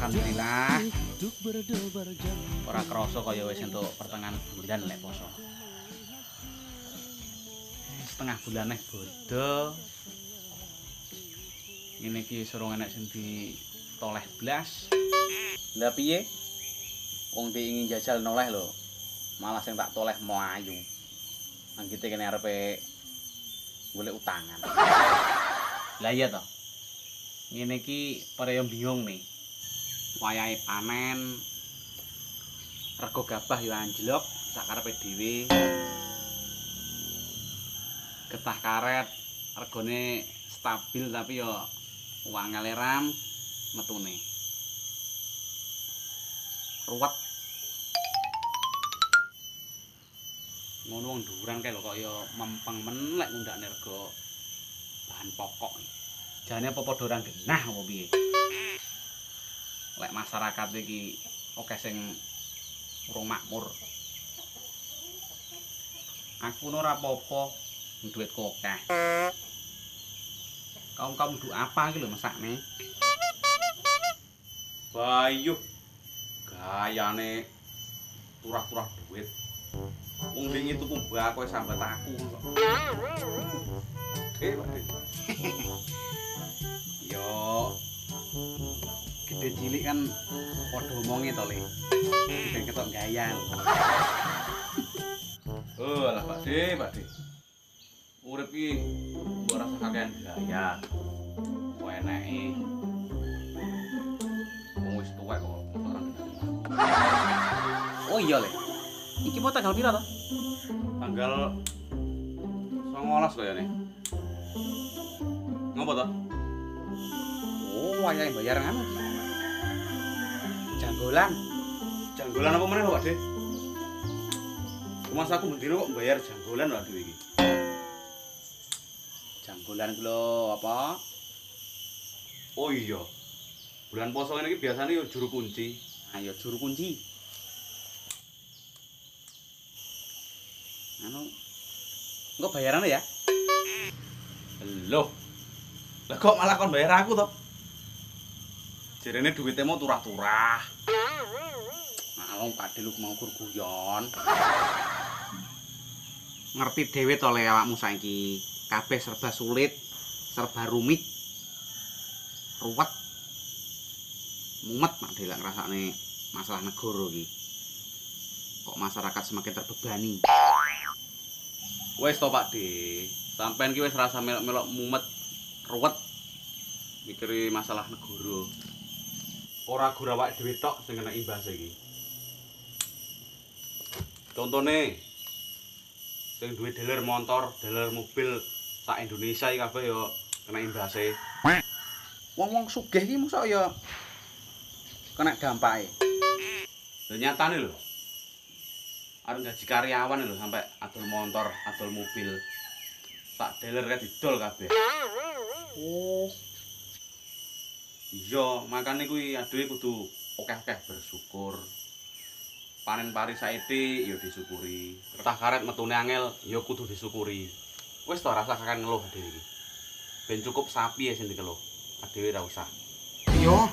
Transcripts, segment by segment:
Alhamdulillah. Ora krasa kaya wis entuk pertengahan bulan lek poso. Setengah bulan neh bodho. Ngene iki surung enek sing ditoleh blas. Lah piye? Wong ingin jajal noleh lho. Malah sing tak toleh mau ayu. Anggite kene arepe golek utangan. Lah iya toh. Ngene iki pareo bingung nih. Wayahe panen. Rego gabah yo anjlok sakarepe dhewe. Getah karet regane stabil tapi yo wangele ram metune. Ruwet. Ngono wong duran kae lho kok ya mempeng men lek ngundakne rego bahan pokok. Jane apa padha ora genah apa piye? Lek masyarakat iki akeh sing urung makmur. Aku ora apa-apa duitku akeh. Kaum-kaum du apa iki lho mesakne? Bayuh gayane turah-turah duit. Wong wingi tuku mbako sambat aku kok. Yo gede cilik kan padha omonge to, Le. Ben ketok gayang. Oh, lah Pak De. Urip iki mbok rasa kakean gaya. Kok eneke. Wong wis tuwek kok orang. Oh iya, Le. Iki mau tanggal pira to? Tanggal 19 kayane. Ngopo to? Oh, wayahe bayar anu. Janggolan. Janggolan apa meneh lho, Pak De? Mas aku bendino kok bayar janggolan lho aduh iki. Janggolan ku lho apa? Oh iya. Bulan poso ngene iki biasane yo juru kunci. Ah ya juru kunci. Anu engko bayarane ya? Loh. Lah kok malah kon bayar aku to? Jerene duwite mau turah-turah. Nah, wong Pak De lu mau guyon. Ngerti dhewe to le awakmu saiki. Kabeh serba sulit, serba rumit. Ruwet. Mumet mak dhewe ngrasakne masalah negara iki. Kok masyarakat semakin terbebani. Wes to Pak De, sampean ki wis rasa melok-melok mumet, ruwet mikiri masalah negara. Ora gur awake dhewe tok sing kena imbas iki. Contone sing duwe dealer motor, dealer mobil sak Indonesia iki kabeh ya kena imbase. Wong-wong sugih iki mosok ya kena dampake. Lha nyatane lho. Arep gaji karyawan lho sampai adol motor, adol mobil. Sak dealer kae didol kabeh. Oh. Iya, makane kuwi aduhe kudu akeh-akeh bersyukur. Panen pari saiki ya disyukuri. Retah karet metune angel ya kudu disyukuri. Wis to rasa kakan ngeluh dhewe iki. Ben cukup sapi ya sing dikeluh. Adewe ra usah. Iya,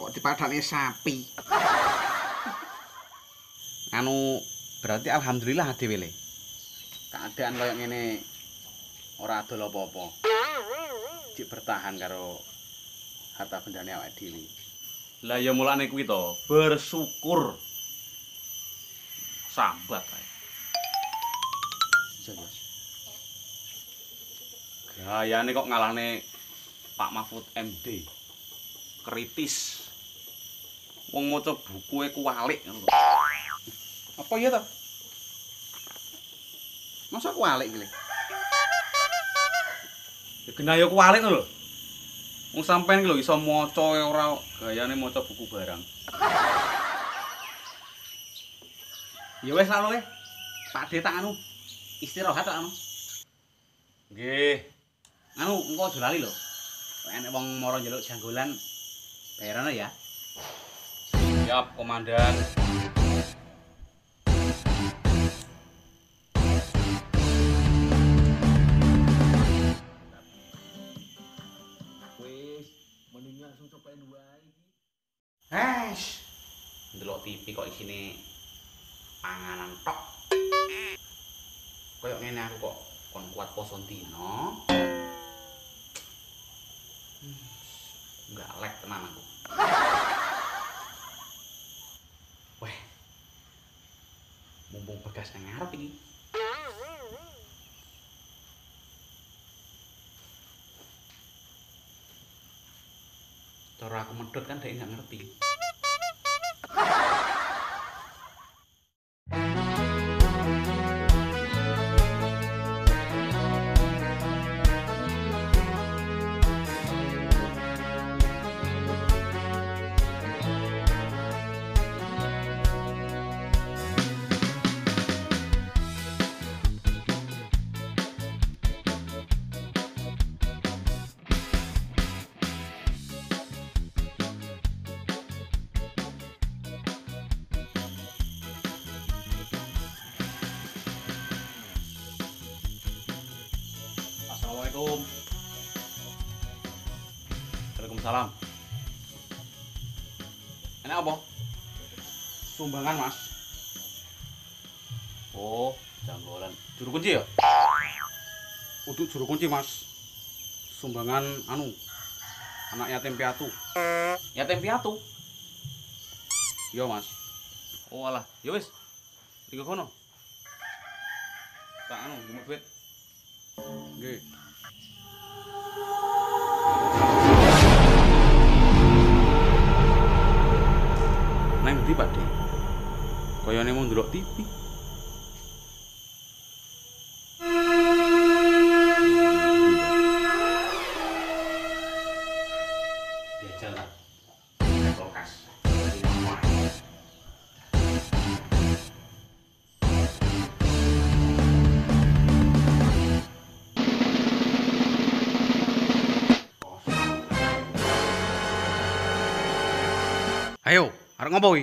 kok dipadane sapi. Anu berarti alhamdulillah adewe le. Keadaan kaya ngene ora adol apa-apa. Cik bertahan karo harta bendane awake dhewe. Lah ya mulane kuwi to, bersyukur. Sambat kae. Iya ya. Gayane kok ngalahne Pak Mahfud MD. Kritis. Wong maca bukuke kualik ngono kok. Apa iya to? Masa kualik iki le? Ya genah ya kualik lho. Wong sampean iki lho iso maca ora gayane maca buku barang. Ya wis anu le. Pak De tak anu istirahat tak anu. Nggih. Anu engko aja lali lho. Enek wong mara njaluk janggolan bayarane ya. Siap, Komandan. Wis, mending langsung cobain wae iki. ndelok TV kok isine panganan tok. Kayak ngene aku kok kon kuat poso dino. Enggak lek tenan aku. Weh. Mumpung bekas nang ngarep iki. Cara aku medhot kan dhek enggak ngerti. Assalamualaikum. Waalaikumsalam. Ini apa? Sumbangan, Mas. Oh, janggolan. Juru kunci ya? Untuk juru kunci, Mas. Sumbangan anak yatim piatu. Yatim piatu? Iya, Mas. Oh, alah. Ya wis. Iki kono. Tak jumuk duit. Nggih. Nang ndi, Pak De? Kayane mau ndelok TV. Jajal lah. Kulkas. Ayo, arep ngopo kuwi?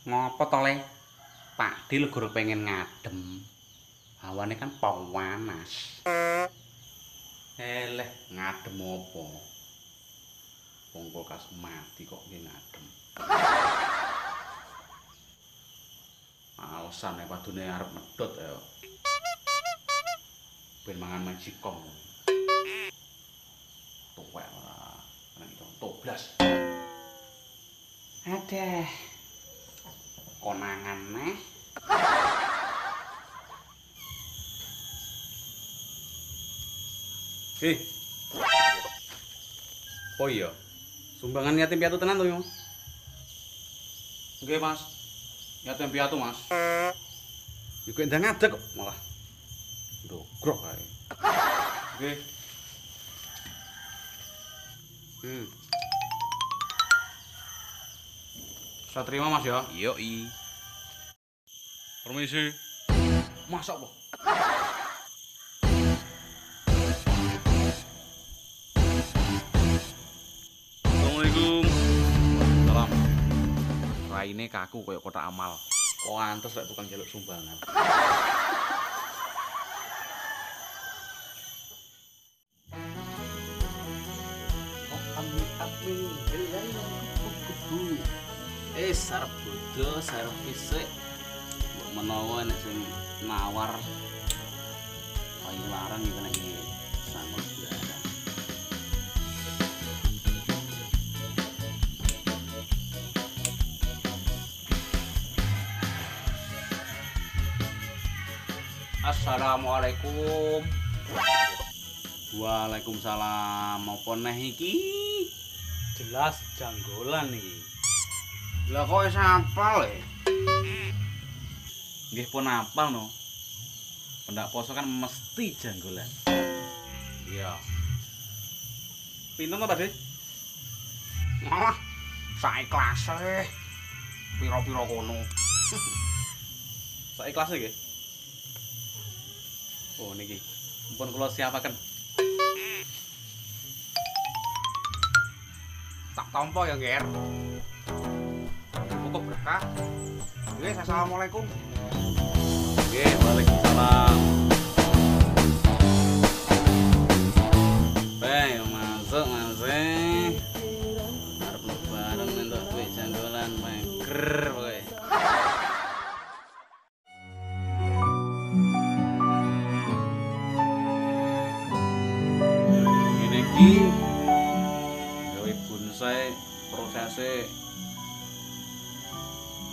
Ngopo to, Le? Pak Di legoro pengen ngadem. Hawane kan panas. Eleh, ngadem opo? Wong kulkas mati kok nggih ngadem. Alasan nek padune arep medhot ya. Ben mangan magicom. Tuwek ora. Nang itu toblas. Aduh. Konangan neh. Oh iya. Sumbangan yatim piatu tenan to, Mas? Nggih, Mas. Yatim piatu, Mas. Iku ndang ngadeg kok malah. Ndogrok ae. Nggih. Saya terima, Mas ya. Yoi. Permisi. Masak apa? Assalamualaikum. Salam. Raine kaku koyo kotak amal. Kok antes lek tukang jaluk sumbangan. Sarep bodo, sarep fisik. Mbok menawa nek sing nawar payu larang iki nek sambel barang. Assalamualaikum. Waalaikumsalam. Apa neh iki? Jelas janggolan iki. Lah kok wis apal e? Nggih pun apal no. Pendak poso kan mesti janggolan. Iya. Pinten to, Pak De? Malah saiklase. Piro-piro kono. Saiklase nggih. Oh niki. Mumpun kula siapaken. Tak tampa ya, Nger. Cukup berkah. Oke, assalamualaikum. Oke, waalaikumsalam. Masuk. Arep mlebu prosesnya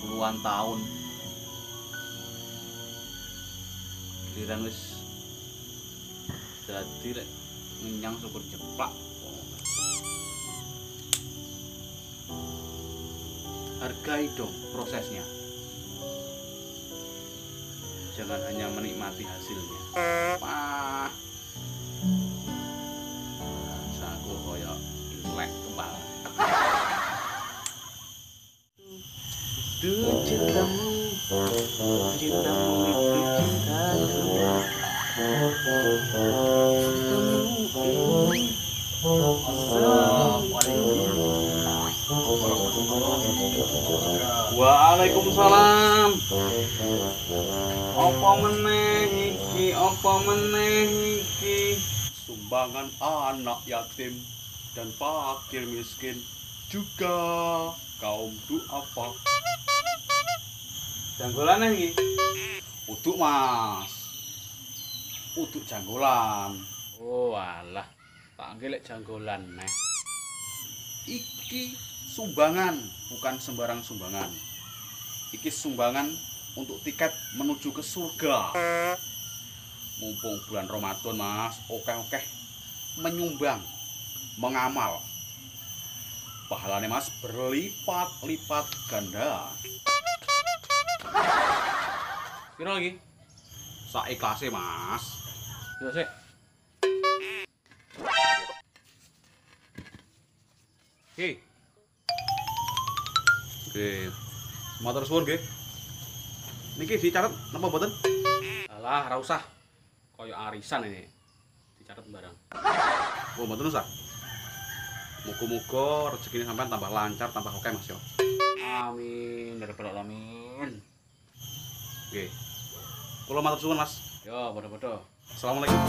puluhan tahun. Giliran wis dadi rek ngenyang syukur jeplak. Hargai dong prosesnya. Jangan hanya menikmati hasilnya. Wah. Saku koyo intelektual. Cintamu itu Waalaikumsalam. Apa meneh iki? Sumbangan anak yatim dan fakir miskin, juga kaum duafa. Janggolan iki. Uduk Mas. Uduk janggolan. Oh alah, tak ngelek janggolan neh. Iki sumbangan, bukan sembarang sumbangan. Iki sumbangan untuk tiket menuju ke surga. Mumpung bulan Ramadan Mas, oke menyumbang, mengamal. Pahalane Mas berlipat-lipat ganda. Kira lagi? Saiklase Mas. Yo sik. Oke. Matur suwun nggih. Niki dicatet napa mboten? Alah, ora usah. Kaya arisan ini. Dicatet barang. Oh, mboten usah. Muga-muga rezekine sampean tambah lancar, tambah oke Mas yo. Amin, ya rabbal alamin. Oke. Kula matur suwun Mas. Yo, padha-padha. Assalamualaikum.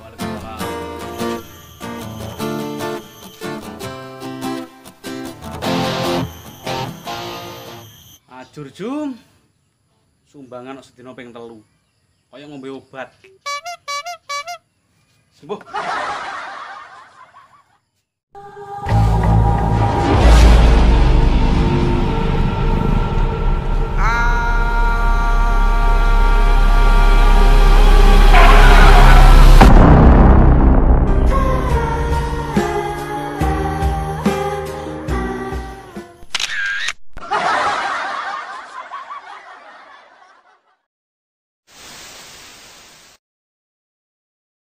Waalaikumsalam. Ajur Jum. Sumbangan sedina ping 3. Kaya ngombe obat. Sembuh.